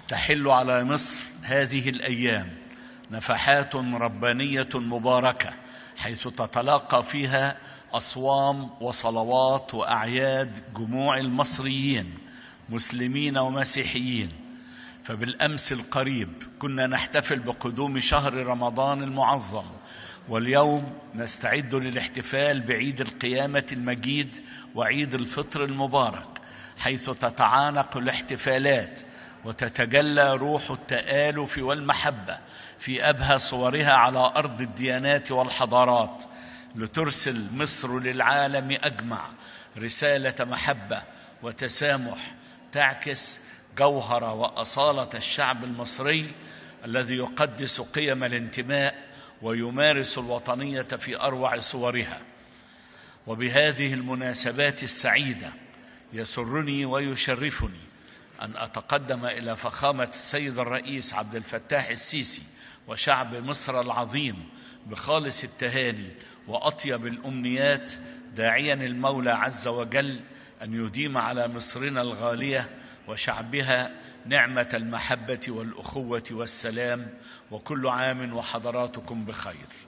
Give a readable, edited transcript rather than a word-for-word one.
تحل على مصر هذه الأيام نفحات ربانية مباركة، حيث تتلاقى فيها أصوام وصلوات وأعياد جموع المصريين مسلمين ومسيحيين. فبالأمس القريب كنا نحتفل بقدوم شهر رمضان المعظم، واليوم نستعد للاحتفال بعيد القيامة المجيد وعيد الفطر المبارك، حيث تتعانق الاحتفالات وتتجلى روح التآلف والمحبة في أبهى صورها على أرض الديانات والحضارات، لترسل مصر للعالم أجمع رسالة محبة وتسامح تعكس جوهر وأصالة الشعب المصري الذي يقدس قيم الانتماء ويمارس الوطنية في أروع صورها. وبهذه المناسبات السعيدة يسرني ويشرفني أن أتقدم إلى فخامة السيد الرئيس عبد الفتاح السيسي وشعب مصر العظيم بخالص التهاني وأطيب الأمنيات، داعيا المولى عز وجل أن يديم على مصرنا الغالية وشعبها نعمة المحبة والأخوة والسلام، وكل عام وحضراتكم بخير.